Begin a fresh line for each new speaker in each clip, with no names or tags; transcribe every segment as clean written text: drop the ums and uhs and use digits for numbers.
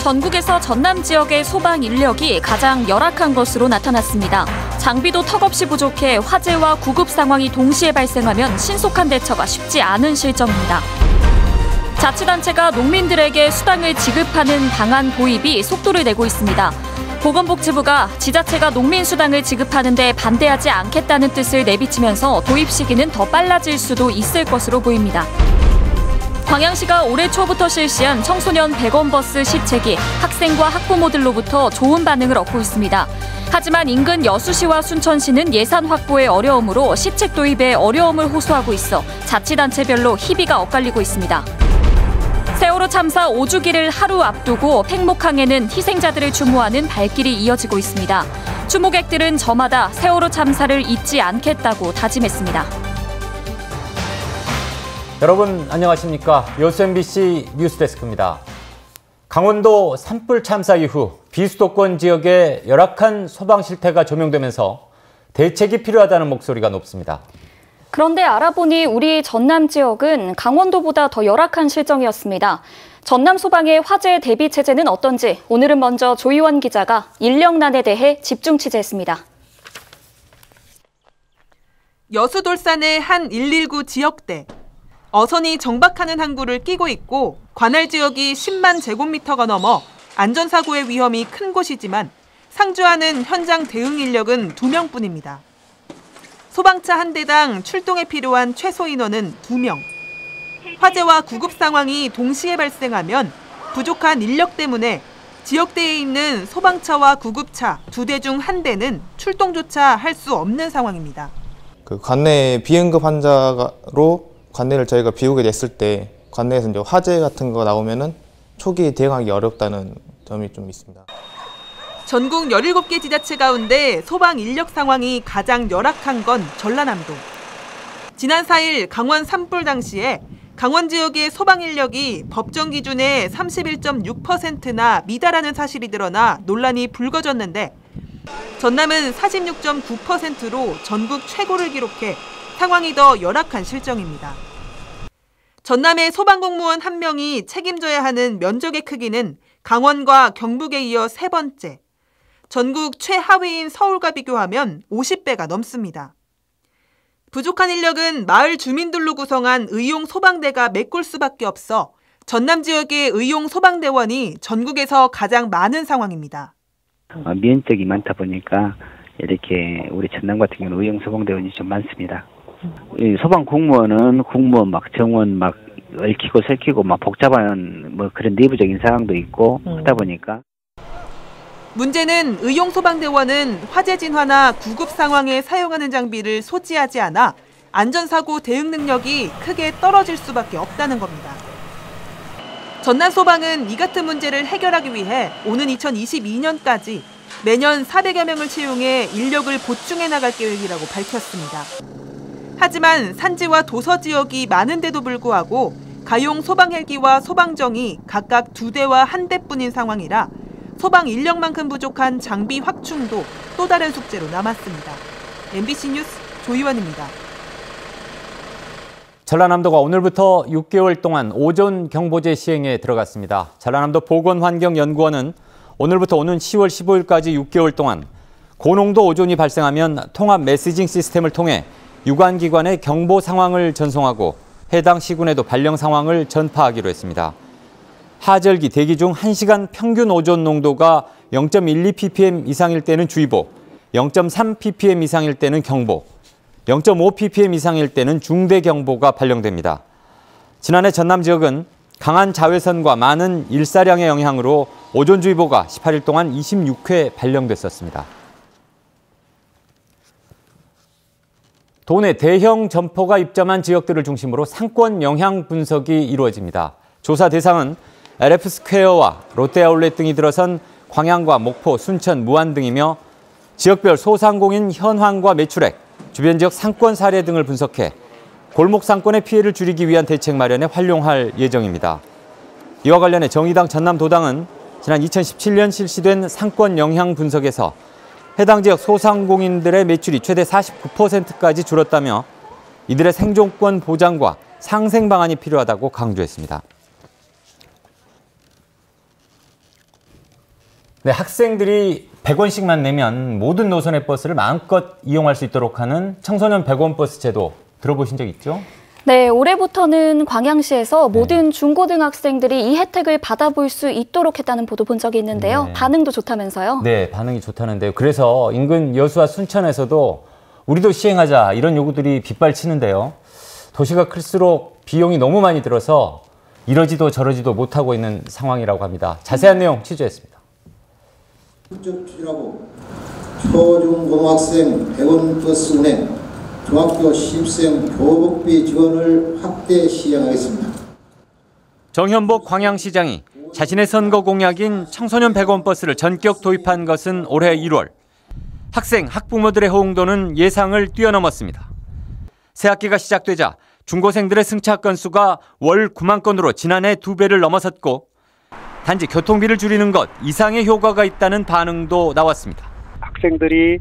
전국에서 전남 지역의 소방 인력이 가장 열악한 것으로 나타났습니다. 장비도 턱없이 부족해 화재와 구급 상황이 동시에 발생하면 신속한 대처가 쉽지 않은 실정입니다. 자치단체가 농민들에게 수당을 지급하는 방안 도입이 속도를 내고 있습니다. 보건복지부가 지자체가 농민 수당을 지급하는 데 반대하지 않겠다는 뜻을 내비치면서 도입 시기는 더 빨라질 수도 있을 것으로 보입니다. 광양시가 올해 초부터 실시한 청소년 100원 버스 시책이 학생과 학부모들로부터 좋은 반응을 얻고 있습니다. 하지만 인근 여수시와 순천시는 예산 확보의 어려움으로 시책 도입에 어려움을 호소하고 있어 자치단체별로 희비가 엇갈리고 있습니다. 세월호 참사 5주기를 하루 앞두고 팽목항에는 희생자들을 추모하는 발길이 이어지고 있습니다. 추모객들은 저마다 세월호 참사를 잊지 않겠다고 다짐했습니다.
여러분 안녕하십니까? 여수 MBC 뉴스데스크입니다. 강원도 산불 참사 이후 비수도권 지역에 열악한 소방 실태가 조명되면서 대책이 필요하다는 목소리가 높습니다.
그런데 알아보니 우리 전남 지역은 강원도보다 더 열악한 실정이었습니다. 전남 소방의 화재 대비 체제는 어떤지 오늘은 먼저 조희원 기자가 인력난에 대해 집중 취재했습니다.
여수돌산의 한 119 지역대. 어선이 정박하는 항구를 끼고 있고 관할 지역이 10만 제곱미터가 넘어 안전사고의 위험이 큰 곳이지만 상주하는 현장 대응 인력은 2명뿐입니다. 소방차 한 대당 출동에 필요한 최소 인원은 2명. 화재와 구급 상황이 동시에 발생하면 부족한 인력 때문에 지역대에 있는 소방차와 구급차 2대 중 1대는 출동조차 할 수 없는 상황입니다.
관내 비응급 환자로 관내를 저희가 비우게 됐을 때 관내에서 이제 화재 같은 거 나오면은 초기 대응하기 어렵다는 점이 좀 있습니다.
전국 17개 지자체 가운데 소방 인력 상황이 가장 열악한 건 전라남도. 지난 4일 강원 산불 당시에 강원 지역의 소방 인력이 법정 기준의 31.6%나 미달하는 사실이 드러나 논란이 불거졌는데 전남은 46.9%로 전국 최고를 기록해 상황이 더 열악한 실정입니다. 전남의 소방공무원 1명이 책임져야 하는 면적의 크기는 강원과 경북에 이어 3번째. 전국 최하위인 서울과 비교하면 50배가 넘습니다. 부족한 인력은 마을 주민들로 구성한 의용 소방대가 메꿀 수밖에 없어 전남 지역의 의용 소방대원이 전국에서 가장 많은 상황입니다.
면적이 많다 보니까 이렇게 우리 전남 같은 경우는 의용 소방대원이 좀 많습니다. 소방 공무원은 공무원 정원 얽히고 설키고 복잡한 그런 내부적인 상황도 있고 하다 보니까.
문제는 의용 소방대원은 화재 진화나 구급 상황에 사용하는 장비를 소지하지 않아 안전사고 대응 능력이 크게 떨어질 수밖에 없다는 겁니다. 전남 소방은 이 같은 문제를 해결하기 위해 오는 2022년까지 매년 400여 명을 채용해 인력을 보충해 나갈 계획이라고 밝혔습니다. 하지만 산지와 도서 지역이 많은데도 불구하고 가용 소방 헬기와 소방정이 각각 2대와 1대뿐인 상황이라 소방 인력만큼 부족한 장비 확충도 또 다른 숙제로 남았습니다. MBC 뉴스 조희원입니다.
전라남도가 오늘부터 6개월 동안 오존 경보제 시행에 들어갔습니다. 전라남도 보건환경연구원은 오늘부터 오는 10월 15일까지 6개월 동안 고농도 오존이 발생하면 통합 메시징 시스템을 통해 유관기관에 경보 상황을 전송하고 해당 시군에도 발령 상황을 전파하기로 했습니다. 하절기 대기 중 1시간 평균 오존 농도가 0.12ppm 이상일 때는 주의보, 0.3ppm 이상일 때는 경보, 0.5ppm 이상일 때는 중대경보가 발령됩니다. 지난해 전남 지역은 강한 자외선과 많은 일사량의 영향으로 오존주의보가 18일 동안 26회 발령됐었습니다. 도내 대형 점포가 입점한 지역들을 중심으로 상권 영향 분석이 이루어집니다. 조사 대상은 LF스퀘어와 롯데아울렛 등이 들어선 광양과 목포, 순천, 무안 등이며 지역별 소상공인 현황과 매출액, 주변 지역 상권 사례 등을 분석해 골목 상권의 피해를 줄이기 위한 대책 마련에 활용할 예정입니다. 이와 관련해 정의당 전남도당은 지난 2017년 실시된 상권 영향 분석에서 해당 지역 소상공인들의 매출이 최대 49%까지 줄었다며 이들의 생존권 보장과 상생 방안이 필요하다고 강조했습니다. 네, 학생들이 100원씩만 내면 모든 노선의 버스를 마음껏 이용할 수 있도록 하는 청소년 100원 버스 제도 들어보신 적 있죠?
네, 올해부터는 광양시에서 모든 중고등학생들이 이 혜택을 받아볼 수 있도록 했다는 보도 본 적이 있는데요. 반응도 좋다면서요? 네,
반응이 좋다는데요. 그래서 인근 여수와 순천에서도 우리도 시행하자 이런 요구들이 빗발치는데요. 도시가 클수록 비용이 너무 많이 들어서 이러지도 저러지도 못하고 있는 상황이라고 합니다. 자세한 내용 취재했습니다.
초중고등학생 100원 버스 운행, 중학교 신입생 교복비 지원을 확대 시행하겠습니다.
정현복 광양시장이 자신의 선거 공약인 청소년 100원 버스를 전격 도입한 것은 올해 1월. 학생, 학부모들의 호응도는 예상을 뛰어넘었습니다. 새 학기가 시작되자 중고생들의 승차 건수가 월 9만 건으로 지난해 2배를 넘어섰고 단지 교통비를 줄이는 것 이상의 효과가 있다는 반응도 나왔습니다.
학생들이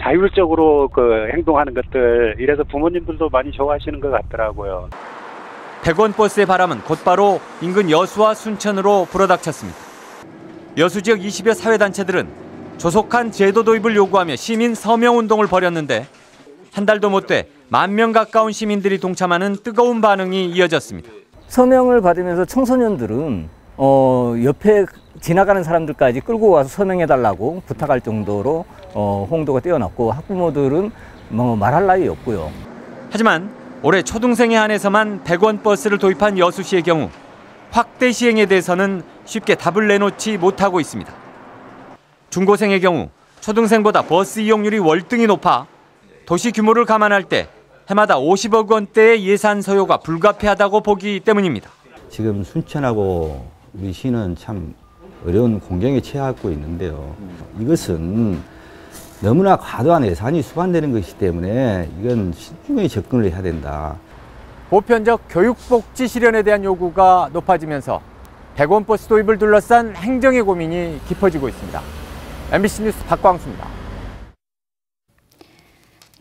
자율적으로 행동하는 것들 이래서 부모님들도 많이 좋아하시는 것 같더라고요.
100원 버스의 바람은 곧바로 인근 여수와 순천으로 불어닥쳤습니다. 여수 지역 20여 사회단체들은 조속한 제도 도입을 요구하며 시민 서명운동을 벌였는데 한 달도 못 돼 10,000명 가까운 시민들이 동참하는 뜨거운 반응이 이어졌습니다.
서명을 받으면서 청소년들은 옆에 지나가는 사람들까지 끌고 와서 서명해달라고 부탁할 정도로 홍도가 뛰어났고 학부모들은 말할 나위 없고요.
하지만 올해 초등생에 한해서만 100원 버스를 도입한 여수시의 경우 확대 시행에 대해서는 쉽게 답을 내놓지 못하고 있습니다. 중고생의 경우 초등생보다 버스 이용률이 월등히 높아 도시 규모를 감안할 때 해마다 50억 원대의 예산 소요가 불가피하다고 보기 때문입니다.
지금 순천하고 우리 시는 참 어려운 공경에 처하고 있는데요. 이것은 너무나 과도한 예산이 수반되는 것이기 때문에 이건 신중히 접근을 해야 된다.
보편적 교육복지 실현에 대한 요구가 높아지면서 100원 버스 도입을 둘러싼 행정의 고민이 깊어지고 있습니다. MBC 뉴스 박광수입니다.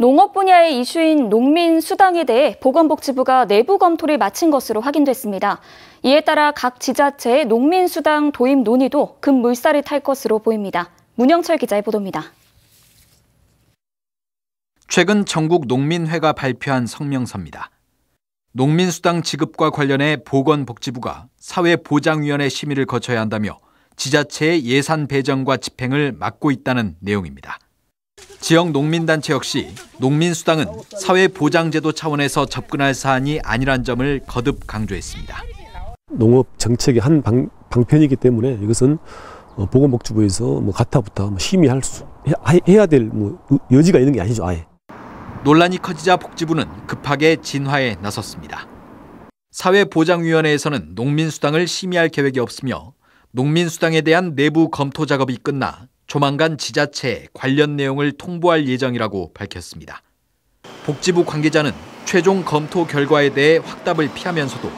농업 분야의 이슈인 농민수당에 대해 보건복지부가 내부 검토를 마친 것으로 확인됐습니다. 이에 따라 각 지자체의 농민수당 도입 논의도 급물살을 탈 것으로 보입니다. 문영철 기자의 보도입니다.
최근 전국농민회가 발표한 성명서입니다. 농민수당 지급과 관련해 보건복지부가 사회보장위원회 심의를 거쳐야 한다며 지자체의 예산 배정과 집행을 맡고 있다는 내용입니다. 지역 농민단체 역시 농민수당은 사회보장제도 차원에서 접근할 사안이 아니란 점을 거듭 강조했습니다.
농업 정책의 한 방편이기 때문에 이것은 보건복지부에서 가타부터 해야 될 여지가 있는 게 아니죠, 아예.
논란이 커지자 복지부는 급하게 진화에 나섰습니다. 사회보장위원회에서는 농민수당을 심의할 계획이 없으며 농민수당에 대한 내부 검토 작업이 끝나 조만간 지자체에 관련 내용을 통보할 예정이라고 밝혔습니다. 복지부 관계자는 최종 검토 결과에 대해 확답을 피하면서도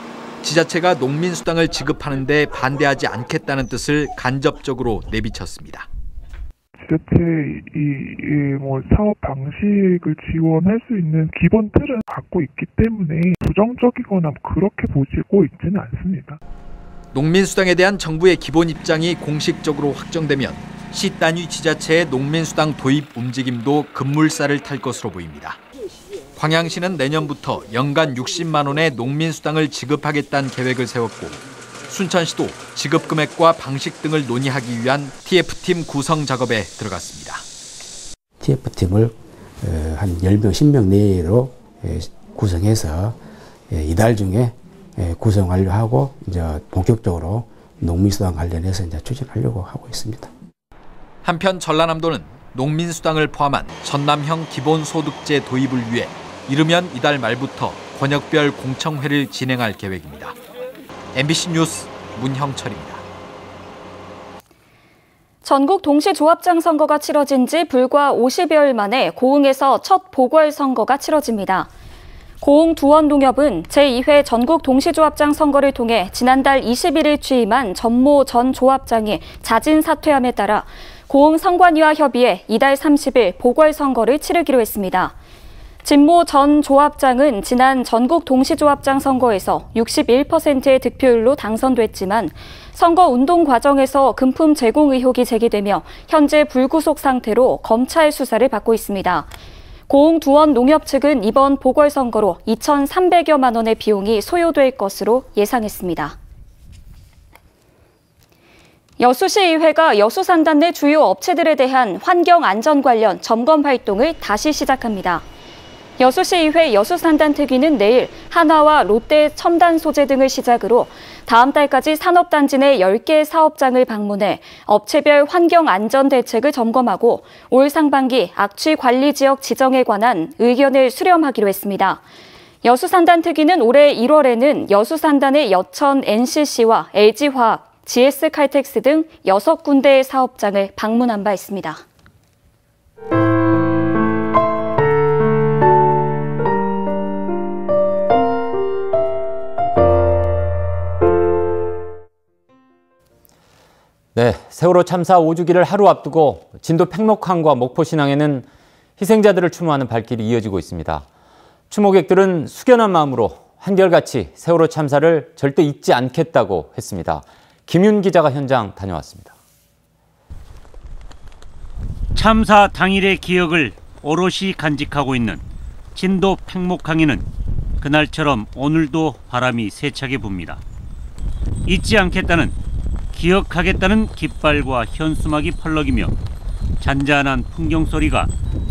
지자체가 농민수당을 지급하는 데 반대하지 않겠다는 뜻을 간접적으로 내비쳤습니다.
지자체의 사업 방식을 지원할 수 있는 기본 틀은 갖고 있기 때문에 부정적이거나 그렇게 보시고 있지는 않습니다.
농민수당에 대한 정부의 기본 입장이 공식적으로 확정되면 시 단위 지자체의 농민수당 도입 움직임도 급물살을 탈 것으로 보입니다. 광양시는 내년부터 연간 60만 원의 농민수당을 지급하겠다는 계획을 세웠고 순천시도 지급 금액과 방식 등을 논의하기 위한 TF팀 구성 작업에 들어갔습니다.
TF팀을 한 10명, 10명 내로 구성해서 이달 중에 구성 완료하고 이제 본격적으로 농민수당 관련해서 이제 추진하려고 하고 있습니다.
한편 전라남도는 농민수당을 포함한 전남형 기본소득제 도입을 위해 이르면 이달 말부터 권역별 공청회를 진행할 계획입니다. MBC 뉴스 문형철입니다.
전국 동시조합장 선거가 치러진 지 불과 50여일 만에 고흥에서 첫 보궐선거가 치러집니다. 고흥 두원농협은 제2회 전국 동시조합장 선거를 통해 지난달 21일 취임한 전모 전 조합장이 자진 사퇴함에 따라 고흥 선관위와 협의해 이달 30일 보궐선거를 치르기로 했습니다. 진모 전 조합장은 지난 전국 동시조합장 선거에서 61%의 득표율로 당선됐지만 선거 운동 과정에서 금품 제공 의혹이 제기되며 현재 불구속 상태로 검찰 수사를 받고 있습니다. 고흥두원 농협 측은 이번 보궐선거로 2,300여만 원의 비용이 소요될 것으로 예상했습니다. 여수시의회가 여수산단 내 주요 업체들에 대한 환경안전 관련 점검 활동을 다시 시작합니다. 여수시의회 여수산단 특위는 내일 한화와 롯데 첨단 소재 등을 시작으로 다음 달까지 산업단지 내 10개 사업장을 방문해 업체별 환경안전 대책을 점검하고 올 상반기 악취 관리 지역 지정에 관한 의견을 수렴하기로 했습니다. 여수산단 특위는 올해 1월에는 여수산단의 여천 NCC와 LG화학, GS칼텍스 등 6군데의 사업장을 방문한 바 있습니다.
네, 세월호 참사 5주기를 하루 앞두고 진도 팽목항과 목포신항에는 희생자들을 추모하는 발길이 이어지고 있습니다. 추모객들은 숙연한 마음으로 한결같이 세월호 참사를 절대 잊지 않겠다고 했습니다. 김윤 기자가 현장 다녀왔습니다.
참사 당일의 기억을 오롯이 간직하고 있는 진도 팽목항에는 그날처럼 오늘도 바람이 세차게 붑니다. 잊지 않겠다는, 기억하겠다는 깃발과 현수막이 펄럭이며 잔잔한 풍경소리가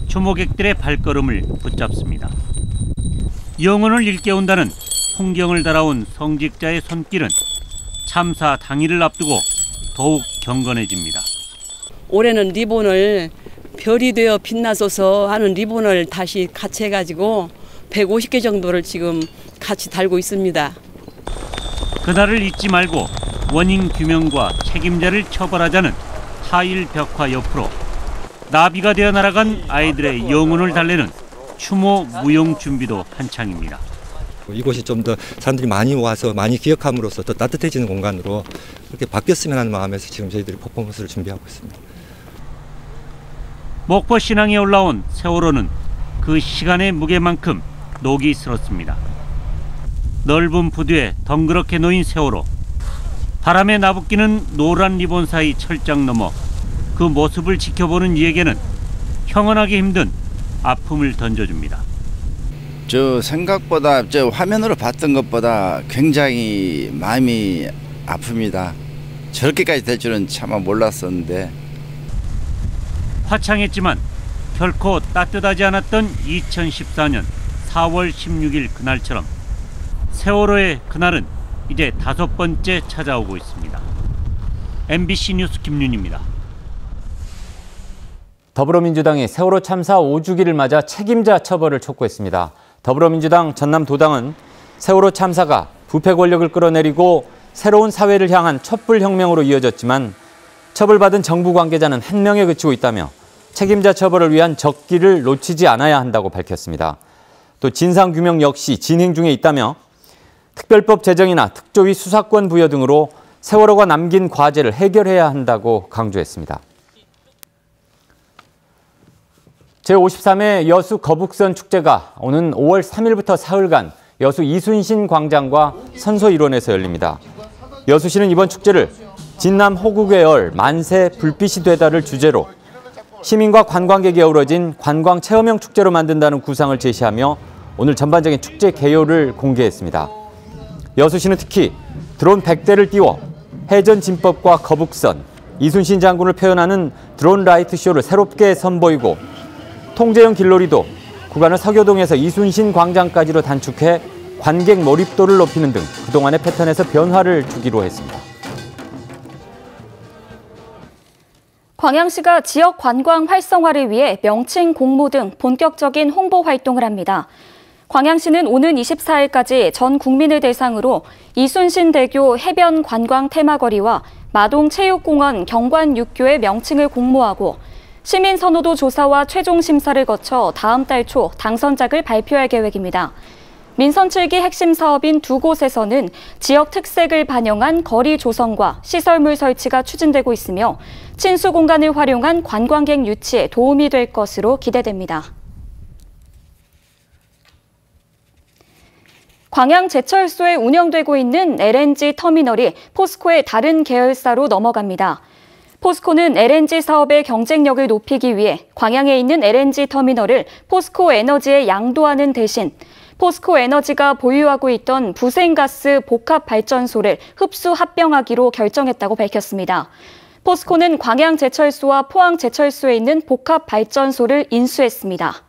추모객들의 발걸음을 붙잡습니다. 영혼을 일깨운다는 풍경을 달아온 성직자의 손길은 참사 당일을 앞두고 더욱 경건해집니다.
올해는 리본을 별이 되어 빛나소서 하는 리본을 다시 같이 해가지고 150개 정도를 지금 같이 달고 있습니다.
그날을 잊지 말고 원인 규명과 책임자를 처벌하자는 타일 벽화 옆으로 나비가 되어 날아간 아이들의 영혼을 달래는 추모 무용 준비도 한창입니다.
이곳이 좀 더 사람들이 많이 와서 많이 기억함으로써 더 따뜻해지는 공간으로 그렇게 바뀌었으면 하는 마음에서 지금 저희들이 퍼포먼스를 준비하고 있습니다.
목포 신항에 올라온 세월호는 그 시간의 무게만큼 녹이 슬었습니다. 넓은 부두에 덩그렇게 놓인 세월호. 바람에 나부끼는 노란 리본 사이 철장 넘어 그 모습을 지켜보는 이에게는 형언하기 힘든 아픔을 던져줍니다.
생각보다 화면으로 봤던 것보다 굉장히 마음이 아픕니다. 저렇게까지 될 줄은 차마 몰랐었는데.
화창했지만 결코 따뜻하지 않았던 2014년 4월 16일 그날처럼 세월호의 그날은 이제 5번째 찾아오고 있습니다. MBC 뉴스 김윤입니다.
더불어민주당이 세월호 참사 5주기를 맞아 책임자 처벌을 촉구했습니다. 더불어민주당 전남도당은 세월호 참사가 부패 권력을 끌어내리고 새로운 사회를 향한 촛불혁명으로 이어졌지만 처벌받은 정부 관계자는 한 명에 그치고 있다며 책임자 처벌을 위한 적기를 놓치지 않아야 한다고 밝혔습니다. 또 진상규명 역시 진행 중에 있다며 특별법 제정이나 특조위 수사권 부여 등으로 세월호가 남긴 과제를 해결해야 한다고 강조했습니다. 제53회 여수 거북선 축제가 오는 5월 3일부터 사흘간 여수 이순신 광장과 선소 일원에서 열립니다. 여수시는 이번 축제를 진남 호국의 만세 불빛이 되다를 주제로 시민과 관광객이 어우러진 관광체험형 축제로 만든다는 구상을 제시하며 오늘 전반적인 축제 개요를 공개했습니다. 여수시는 특히 드론 100대를 띄워 해전 진법과 거북선, 이순신 장군을 표현하는 드론 라이트 쇼를 새롭게 선보이고 통제형 길놀이도 구간을 서교동에서 이순신 광장까지로 단축해 관객 몰입도를 높이는 등 그동안의 패턴에서 변화를 주기로 했습니다.
광양시가 지역 관광 활성화를 위해 명칭 공모 등 본격적인 홍보 활동을 합니다. 광양시는 오는 24일까지 전 국민을 대상으로 이순신대교 해변 관광 테마거리와 마동체육공원 경관육교의 명칭을 공모하고 시민 선호도 조사와 최종 심사를 거쳐 다음 달 초 당선작을 발표할 계획입니다. 민선 7기 핵심 사업인 두 곳에서는 지역 특색을 반영한 거리 조성과 시설물 설치가 추진되고 있으며 친수 공간을 활용한 관광객 유치에 도움이 될 것으로 기대됩니다. 광양제철소에 운영되고 있는 LNG 터미널이 포스코의 다른 계열사로 넘어갑니다. 포스코는 LNG 사업의 경쟁력을 높이기 위해 광양에 있는 LNG 터미널을 포스코 에너지에 양도하는 대신 포스코 에너지가 보유하고 있던 부생가스 복합발전소를 흡수 합병하기로 결정했다고 밝혔습니다. 포스코는 광양제철소와 포항제철소에 있는 복합발전소를 인수했습니다.